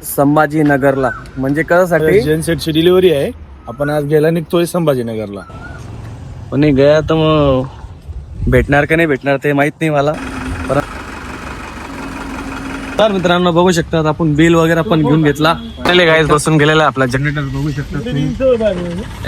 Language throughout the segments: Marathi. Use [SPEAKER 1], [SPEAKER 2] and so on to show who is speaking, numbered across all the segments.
[SPEAKER 1] संभाजीनगरला. म्हणजे कशासाठी?
[SPEAKER 2] जेनसेटची डिलिव्हरी आहे. आपण आज गेला निघतोय संभाजीनगरला.
[SPEAKER 1] पण गया तर मग भेटणार का नाही भेटणार ते माहित नाही मला. तर मित्रांनो बघू शकतात आपण बिल वगैरे पण घेऊन घेतला. पहिले गाईज बसून गेलेला आपला जनरेटर बघू शकतात.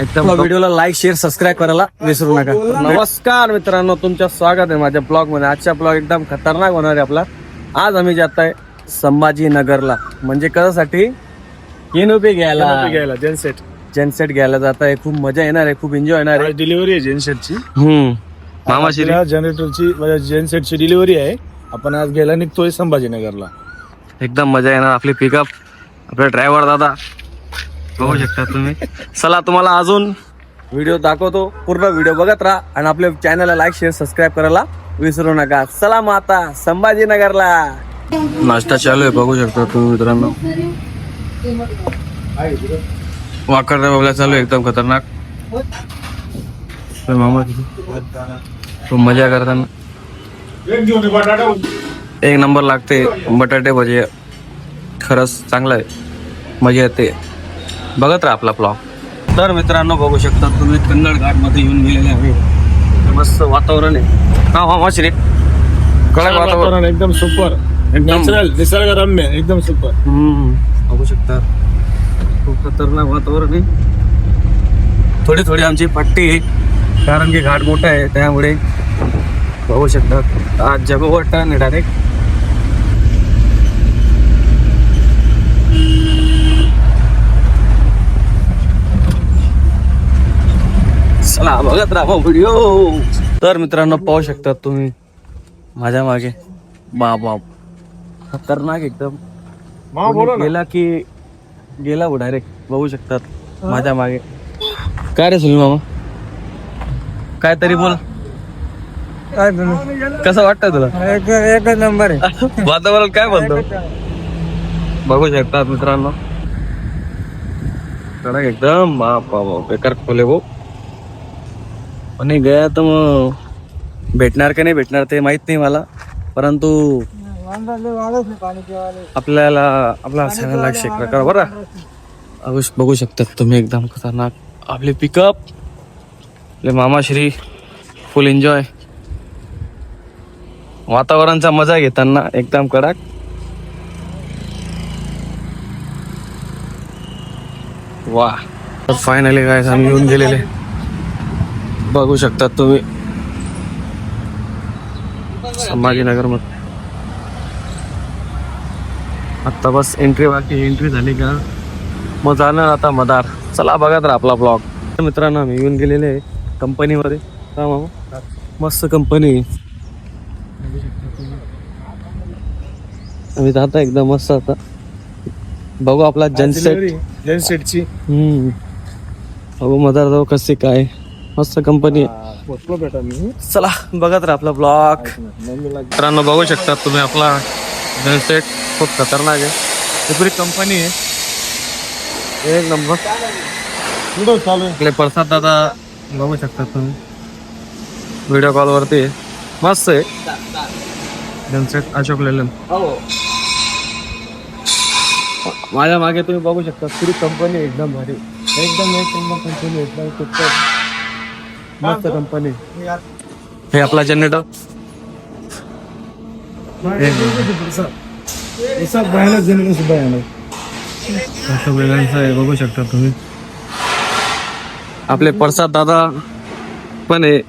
[SPEAKER 1] एकदम व्हिडिओला लाईक शेअर सबस्क्राईब करायला विसरू नका. नमस्कार मित्रांनो, तुमचं स्वागत आहे माझ्या ब्लॉग मध्ये. आजचा ब्लॉग एकदम खतरनाक होणार आहे आपला. आज आम्ही जात आहे संभाजीनगरला. म्हणजे कशासाठी? केनोपी घ्यायला जेनसेट घ्यायला जात आहे. खूप मजा येणार आहे, खूप एन्जॉय येणार आहे.
[SPEAKER 2] डिलिव्हरी आहे जेनसेटची.
[SPEAKER 1] मामाश्री
[SPEAKER 2] जनरेटरची जेनसेटची डिलिव्हरी आहे. आपण आज गेला निघतोय संभाजीनगरला.
[SPEAKER 1] एकदम मजा येणार. आपली पिकअप, आपले ड्रायव्हर दादा बघू शकता तुम्ही. चला तुम्हाला अजून व्हिडिओ दाखवतो. पूर्ण व्हिडिओ बघत राहा आणि आपल्या चॅनलला लाईक शेअर सबस्क्राईब करायला विसरू नका. चला मग आता संभाजीनगरला. नाश्ता चालू आहे बघू शकता तुम्ही मित्रांनो. वाकर बाबला चालू आहे एकदम खतरनाक. मामा खूप मजा करताना एक नंबर लागते बटाटे भजी. खरंच चांगलं आहे, मजा येते. बघत राहा आपला ब्लॉग. तर मित्रांनो बघू शकता तुम्ही कन्नड घाट मध्ये येऊन गेलेले आहे. मस्त वातावरण आहे. हा हा माश्री कडक वातावरण
[SPEAKER 2] एकदम सुपर, नॅचरल, निसर्गरम्य, एकदम सुपर.
[SPEAKER 1] बघू शकता खूप खतरनाक वातावरण आहे. थोडी थोडी आमची पट्टी आहे कारण की घाट मोठा आहे त्यामुळे. बघू शकतात आज जगोवर टर्न आहे डायरेक्ट. चला बघत राहा व्हिडिओ. तर मित्रांनो पाहू शकतात तुम्ही माझ्या मागे बाप खतरनाक एकदम. गेला हो डायरेक्ट. बघू शकतात माझ्या मागे. काय रे सुनील मामा, काय तरी बोल. कसं वाटतं तुला? एक नंबर आहे. वातावरण काय बोलतो बघू शकतात मित्रांनो. कडक एकदम बाप बेकार खोले भाऊ. पण गया तर मग भेटणार का नाही भेटणार ते माहित नाही मला. परंतु आपल्याला आपला चॅनल शेअर करा बरं. बघू शकतात तुम्ही एकदम खतरनाक आपले पिकअप, आपले मामाश्री फुल एन्जॉय. वातावरणाचा मजा घेताना एकदम कडक. वा फायनली काय आम्ही येऊन गेलेले बघू शकतात तुम्ही संभाजीनगर मध्ये. आता बस एंट्री बाकी. एंट्री झाली का मग जाणार आता मदार. चला बघत राहा आपला ब्लॉग. मित्रांनो आम्ही येऊन गेलेले आहे कंपनीमध्ये. मस्त कंपनी आम्ही जाता एकदम मस्त. आता बघू आपला
[SPEAKER 2] जेनसेटची.
[SPEAKER 1] बघू मदार जाऊ कसे काय. मस्त कंपनी. चला बघत राहा आपला ब्लॉग. मित्रांनो बघू शकता तुम्ही आपला जेनसेट खूप खतरनाक आहे. ही पुरी कंपनी आहे एक नंबर. आपले प्रसाद दादा बघू शकता तुम्ही व्हिडिओ कॉल वरती. मस्त आहे जेनसेट अशोक लेलंड. माझ्या मागे तुम्ही बघू शकता पुरी कंपनी एकदम भारी. एकदम एक नंबर कंपनी. एकदम खूप मस्त कंपनी. हे आपला जनरेटर बघू शकता तुम्ही. आपले प्रसाद दादा पण आहे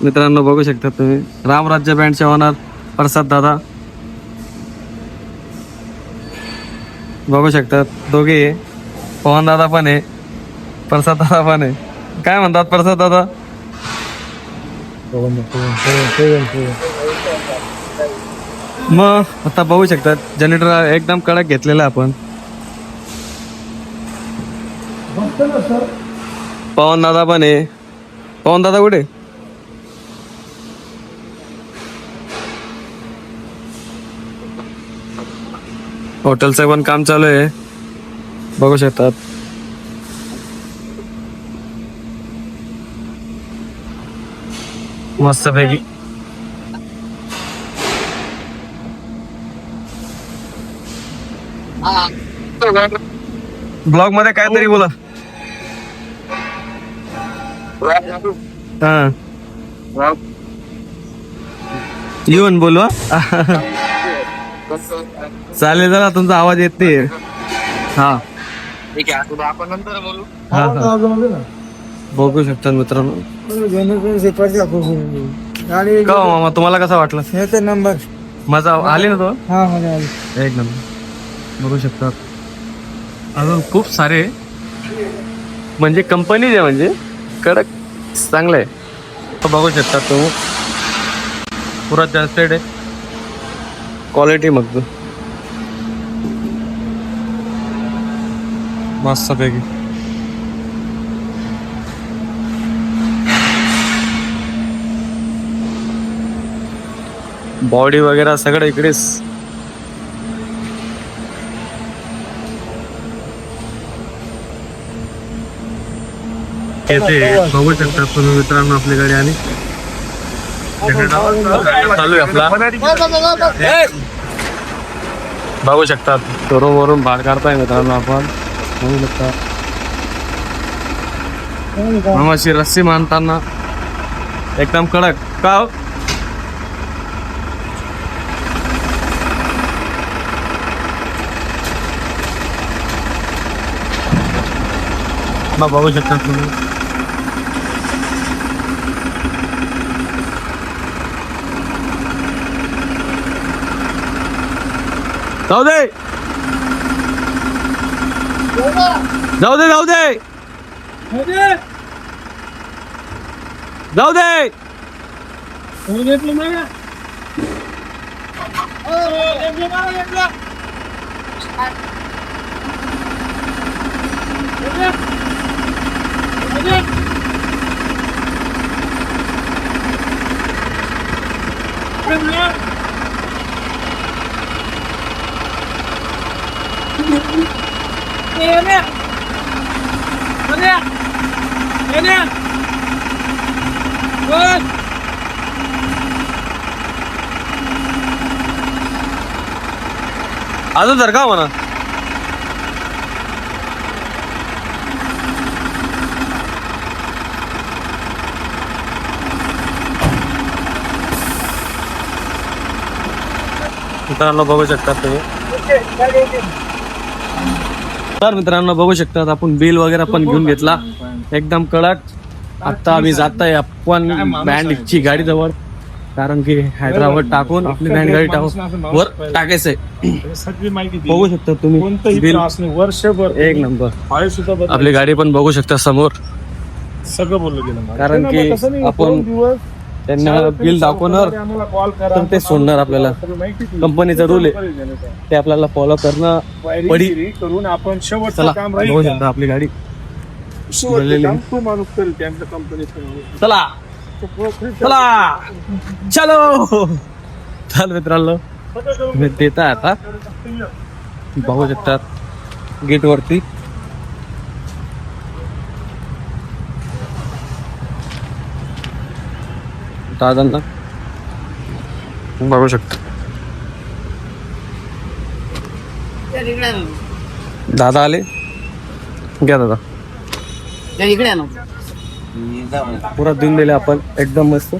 [SPEAKER 1] मित्रांनो. बघू शकता तुम्ही रामराज्य बँडचे ओनर प्रसाद दादा. बघू शकतात दोघे. पवन दादा पण आहे, प्रसाद दादा पण आहे. काय म्हणतात प्रसाद दादा? मग आता बघू शकतात जनरेटर एकदम कडक घेतलेला आपण. पवन दादा पण आहे. पवन दादा कुठे? हॉटेलचं पण काम चालू आहे बघू शकतात. मस्त पैकी. ब्लॉग मध्ये काहीतरी बोला. हा येऊन बोलू हा. चालेल जरा तुमचा आवाज येत नाही. हा
[SPEAKER 3] ठीक आहे आपण नंतर बोलू.
[SPEAKER 1] बघू शकता मित्रांनो. का हो मामा तुम्हाला कसं वाटलं?
[SPEAKER 2] नंबर
[SPEAKER 1] मजा आली ना तो?
[SPEAKER 2] हा मजा आली.
[SPEAKER 1] एक नंबर. बघू शकता अजून खूप सारे म्हणजे कंपनी जे म्हणजे कडक चांगलं आहे. बघू शकता तो पुरा जास्त आहे क्वालिटी मग मस्त पैकी. बॉडी वगैरे सगळं इकडेच. येते बघू शकता तुम्ही मित्रांनो आपली गाडी आणि चालू आहे आपला. बघू शकता शोरूमवरून बाहेर काढताय मित्रांनो आपण. बघू शकता मामाची रस्सी मानताना एकदम कडक. का बघू शकता तुम्ही. जाऊ दे जाऊ दे जाऊ दे जाऊ दे. अजून जर का म्हणा मित्रांनो बघू शकता तुम्ही. तर मित्रांनो बघू शकतात आपण बिल वगैरे पण घेऊन घेतला एकदम कडक. आता आम्ही जाताय आपण बँडची गाडी जवळ कारण की हैदराबाद टाकून आपली बँड गाडी टाकून वर टाकायचंय. बघू शकता तुम्ही बिल
[SPEAKER 2] वर्षभर
[SPEAKER 1] एक नंबर. आपली गाडी पण बघू शकता समोर.
[SPEAKER 2] सगळं बोललं गेलं
[SPEAKER 1] कारण की आपण त्यांना बिल दाखवणार तर ते सोडणार आपल्याला. कंपनीचा रूल आहे ते आपल्याला फॉलो करणं पडी
[SPEAKER 2] करून आपण
[SPEAKER 1] चला बघू शकता आपली गाडी.
[SPEAKER 2] माणूस करेल त्यांच्या कंपनीत.
[SPEAKER 1] चला चला चलो. चल मित्रांनो तुम्ही देता आता बघू शकतात गेट वरती. दादांना बघू शकता. दादा आले घ्या दादा.
[SPEAKER 3] इकडे ना
[SPEAKER 1] पुरा देऊन दिले आपण एकदम मस्त.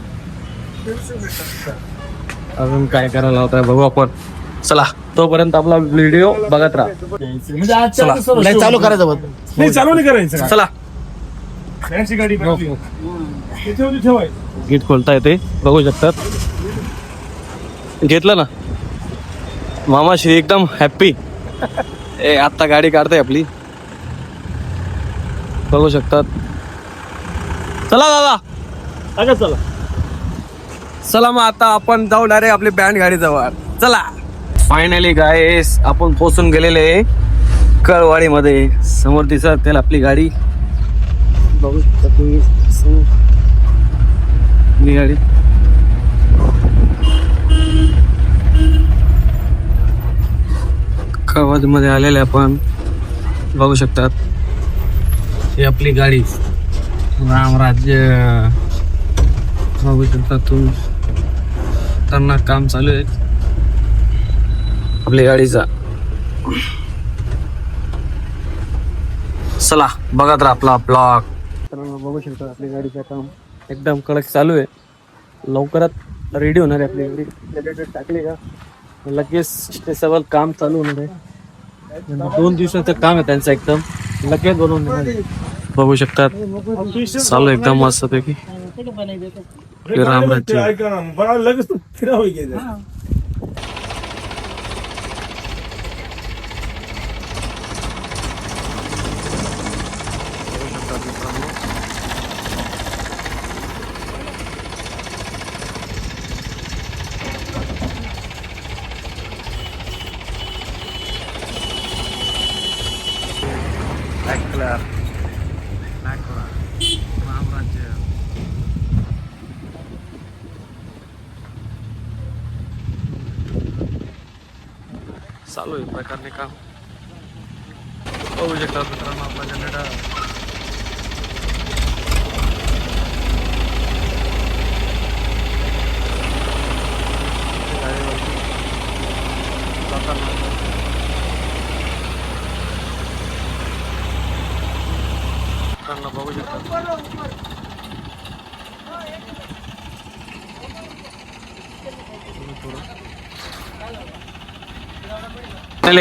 [SPEAKER 1] अजून काय करायला होता बघू आपण. चला तोपर्यंत आपला व्हिडिओ बघत राहा.
[SPEAKER 3] नाही चालू करायचं बघ.
[SPEAKER 2] नाही चालू नाही करायचं.
[SPEAKER 1] चला
[SPEAKER 2] त्यांची गाडी ठेवाय.
[SPEAKER 1] गेट खोलता येते बघू शकतात. घेतलं ना मामाश्री एकदम हॅप्पी. आता गाडी काढताय आपली बघू शकतात. चला दादा
[SPEAKER 2] चला
[SPEAKER 1] चला मग आता आपण जाऊ डायरेक्ट आपली बँड गाडी जवळ. चला फायनली गाईस आपण पोहोचून गेलेले कळवाडी मध्ये. समोर दिसत आपली गाडी बघू शकता तुम्ही. गाडी कळवाडी मध्ये आलेले आपण बघू शकतात. ही आपली गाडी रामराज्य बघू शकता तुम्ही. त्यांना काम चालू आहे आपली गाडीचा. चला बघा तर आपला ब्लॉग. बघू शकता आपली गाडीचं काम एकदम कडक चालू आहे. लवकरात रेडी होणार आहे आपली गाडी. जनरेटर टाकले का लगेच स्टेशनवर काम चालू होणार आहे. 2 दिवसाचं काम आहे त्यांचं एकदम लगेच बनवून देणार आहे. बघू शकतात चालू एकदम मस्त पैकी. रामराज्य
[SPEAKER 2] लगेच फिरा होई गेलं.
[SPEAKER 1] चालू आहे प्रकारने काम. बघू शकता मित्रांनो आपला जनरेटर बघू शकता.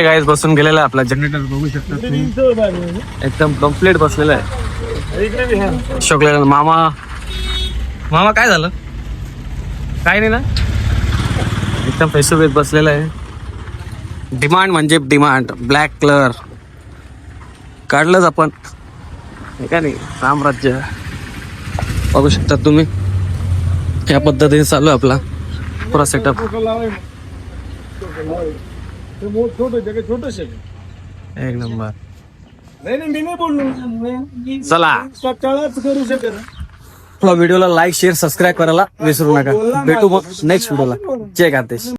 [SPEAKER 1] गाईज बसून गेलेला आहे आपला जनरेटर. बघू शकता तुम्ही एकदम कम्प्लीट बसलेला आहे. शोकलेला मामा. मामा काय झालं? काय नाही ना, एकदम फेसोबेस बसलेला आहे. डिमांड म्हणजे डिमांड. ब्लॅक कलर काढलंच आपण हे का नाही. रामराज्य बघू शकता तुम्ही. या पद्धतीने चालू आहे आपला पुरा सेटअप. एक नंबर.
[SPEAKER 2] नाही मी नाही बोललो.
[SPEAKER 1] चला
[SPEAKER 2] करू शकत.
[SPEAKER 1] आपला व्हिडिओला लाईक शेअर सबस्क्राईब करायला विसरू नका. भेटू मग नेक्स्ट व्हिडिओला. जय गातेश.